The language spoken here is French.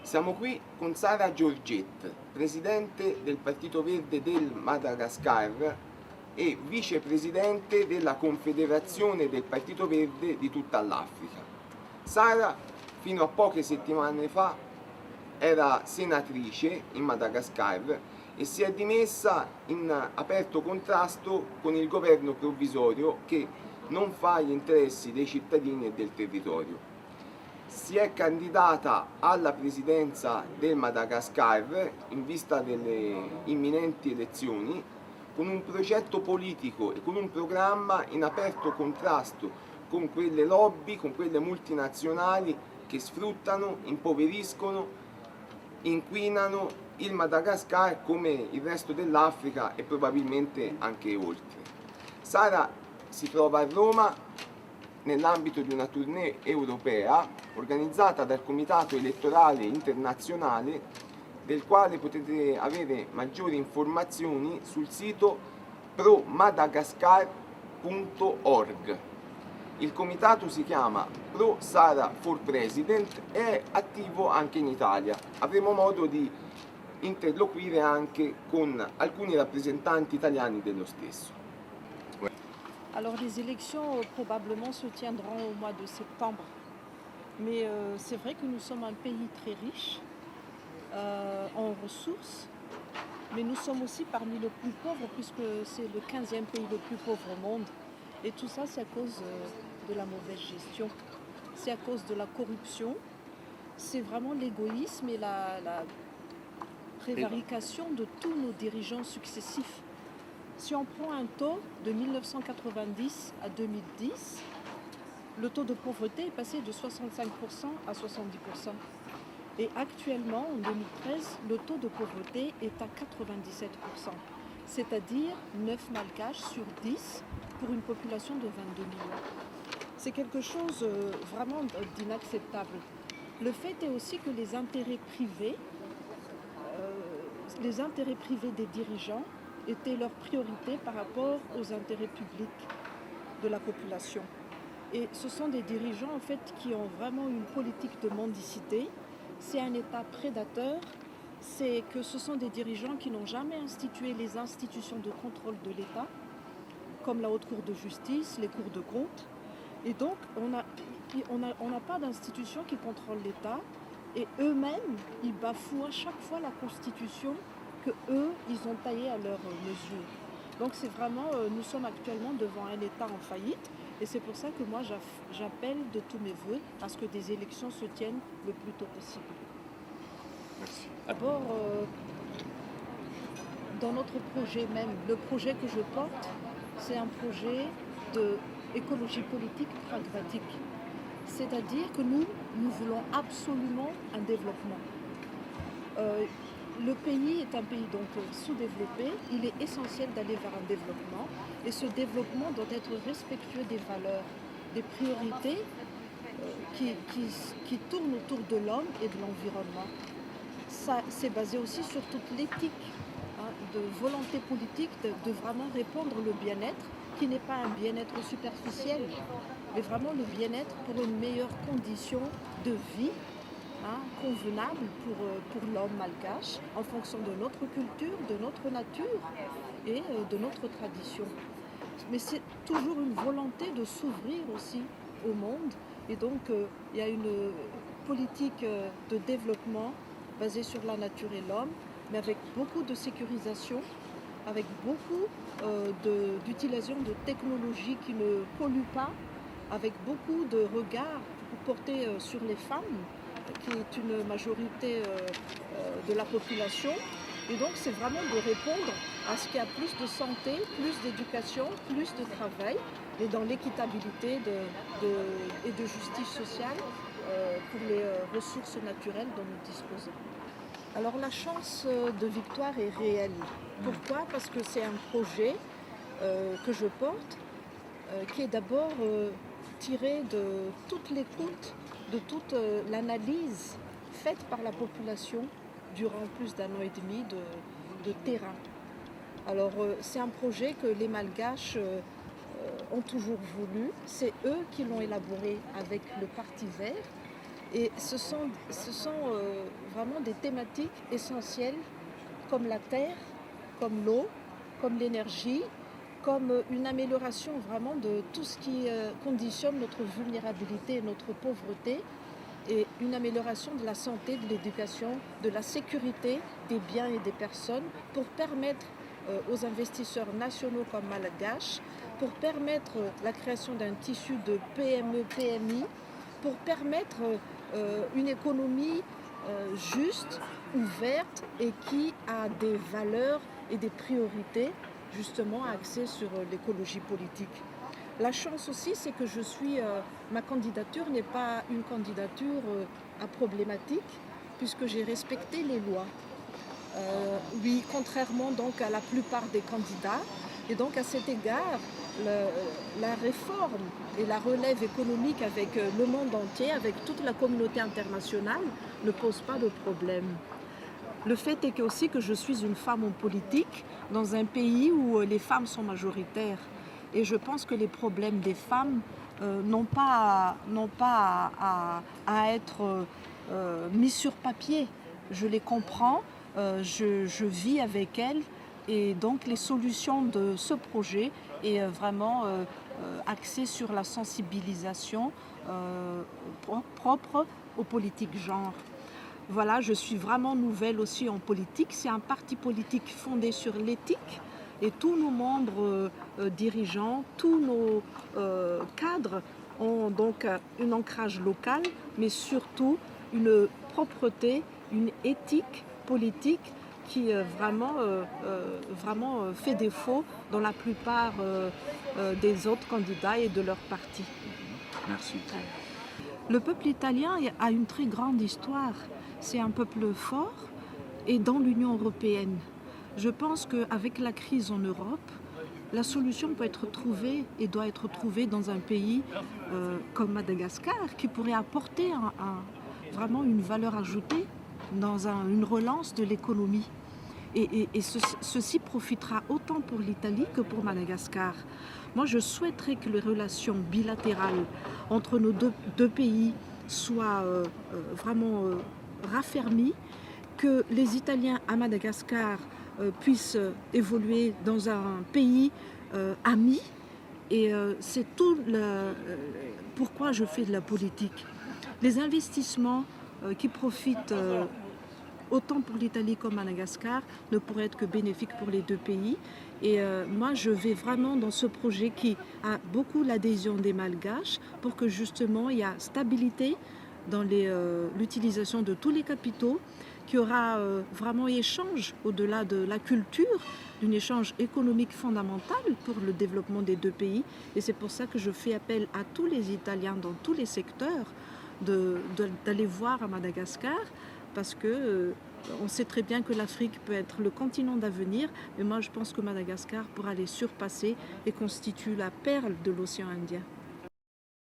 Siamo qui con Sara Giorgette, presidente del Partito Verde del Madagascar e vicepresidente della Confederazione del Partito Verde di tutta l'Africa. Sara, fino a poche settimane fa, era senatrice in Madagascar e si è dimessa in aperto contrasto con il governo provvisorio che non fa gli interessi dei cittadini e del territorio. Si è candidata alla presidenza del Madagascar in vista delle imminenti elezioni con un progetto politico e con un programma in aperto contrasto con quelle lobby, con quelle multinazionali che sfruttano, impoveriscono, inquinano il Madagascar come il resto dell'Africa e probabilmente anche oltre. Sara si trova a Roma nell'ambito di una tournée europea organizzata dal Comitato Elettorale Internazionale, del quale potete avere maggiori informazioni sul sito promadagascar.org. Il comitato si chiama Pro Sara for President e è attivo anche in Italia. Avremo modo di interloquire anche con alcuni rappresentanti italiani dello stesso. Alors les élections probablement se tiendront au mois de septembre. Mais c'est vrai que nous sommes un pays très riche en ressources, mais nous sommes aussi parmi les plus pauvres puisque c'est le 15e pays le plus pauvre au monde. Et tout ça, c'est à cause de la mauvaise gestion, c'est à cause de la corruption, c'est vraiment l'égoïsme et la prévarication de tous nos dirigeants successifs. Si on prend un taux de 1990 à 2010, le taux de pauvreté est passé de 65% à 70%. Et actuellement, en 2013, le taux de pauvreté est à 97%, c'est-à-dire 9 malgaches sur 10 pour une population de 22 millions. C'est quelque chose vraiment d'inacceptable. Le fait est aussi que les intérêts privés des dirigeants étaient leur priorité par rapport aux intérêts publics de la population. Et ce sont des dirigeants en fait qui ont vraiment une politique de mendicité. C'est un État prédateur, c'est que ce sont des dirigeants qui n'ont jamais institué les institutions de contrôle de l'État, comme la Haute Cour de justice, les cours de compte. Et donc on n'a pas d'institution qui contrôle l'État et eux-mêmes, ils bafouent à chaque fois la Constitution que eux, ils ont taillé à leur mesure. Donc c'est vraiment, nous sommes actuellement devant un État en faillite et c'est pour ça que moi j'appelle de tous mes voeux à ce que des élections se tiennent le plus tôt possible. Merci. D'abord, dans notre projet même, le projet que je porte, c'est un projet d'écologie politique pragmatique. C'est-à-dire que nous voulons absolument un développement. Le pays est un pays donc sous-développé, il est essentiel d'aller vers un développement et ce développement doit être respectueux des valeurs, des priorités qui tournent autour de l'homme et de l'environnement. Ça, c'est basé aussi sur toute l'éthique de volonté politique de vraiment répandre le bien-être qui n'est pas un bien-être superficiel, mais vraiment le bien-être pour une meilleure condition de vie convenable pour l'homme malgache en fonction de notre culture, de notre nature et de notre tradition. Mais c'est toujours une volonté de s'ouvrir aussi au monde et donc il y a une politique de développement basée sur la nature et l'homme, mais avec beaucoup de sécurisation, avec beaucoup d'utilisation de technologies qui ne polluent pas, avec beaucoup de regards portés sur les femmes, qui est une majorité de la population. Et donc c'est vraiment de répondre à ce qu'il y a plus de santé, plus d'éducation, plus de travail, et dans l'équitabilité et de justice sociale pour les ressources naturelles dont nous disposons. Alors la chance de victoire est réelle. Pourquoi ? Parce que c'est un projet que je porte qui est d'abord tiré de toute l'écoute, de toute l'analyse faite par la population durant plus d'1 an et demi de terrain. Alors c'est un projet que les Malgaches ont toujours voulu, c'est eux qui l'ont élaboré avec le Parti vert Et ce sont vraiment des thématiques essentielles comme la terre, comme l'eau, comme l'énergie, comme une amélioration vraiment de tout ce qui conditionne notre vulnérabilité et notre pauvreté, et une amélioration de la santé, de l'éducation, de la sécurité des biens et des personnes pour permettre aux investisseurs nationaux comme malgaches, pour permettre la création d'un tissu de PME, PMI, pour permettre une économie juste, ouverte et qui a des valeurs et des priorités justement axées sur l'écologie politique. La chance aussi, c'est que ma candidature n'est pas une candidature à problématique, puisque j'ai respecté les lois. Oui, contrairement donc à la plupart des candidats. Et donc à cet égard, la réforme et la relève économique avec le monde entier, avec toute la communauté internationale, ne posent pas de problème. Le fait est aussi que je suis une femme en politique dans un pays où les femmes sont majoritaires. Et je pense que les problèmes des femmes n'ont pas à être mis sur papier. Je les comprends, je vis avec elles, et donc les solutions de ce projet est vraiment axée sur la sensibilisation propre aux politiques genre. Voilà, je suis vraiment nouvelle aussi en politique. C'est un parti politique fondé sur l'éthique, et tous nos membres dirigeants, tous nos cadres ont donc un ancrage local, mais surtout une propreté, une éthique politique qui vraiment fait défaut dans la plupart des autres candidats et de leur parti. Merci. Le peuple italien a une très grande histoire. C'est un peuple fort, et dans l'Union européenne. Je pense qu'avec la crise en Europe, la solution peut être trouvée et doit être trouvée dans un pays comme Madagascar, qui pourrait apporter vraiment une valeur ajoutée dans une relance de l'économie. Et ceci profitera autant pour l'Italie que pour Madagascar. Moi, je souhaiterais que les relations bilatérales entre nos deux pays soient vraiment raffermies, que les Italiens à Madagascar puissent évoluer dans un pays ami. Et c'est tout pourquoi je fais de la politique. Les investissements qui profitent autant pour l'Italie comme Madagascar ne pourraient être que bénéfiques pour les deux pays. Et moi, je vais vraiment dans ce projet qui a beaucoup l'adhésion des Malgaches, pour que justement il y a stabilité dans l'utilisation de tous les capitaux, qu'il y aura vraiment échange au-delà de la culture, d'un échange économique fondamental pour le développement des deux pays. Et c'est pour ça que je fais appel à tous les Italiens dans tous les secteurs d'aller voir à Madagascar, parce que on sait très bien que l'Afrique peut être le continent d'avenir, mais moi je pense que Madagascar pourra les surpasser et constitue la perle de l'océan Indien.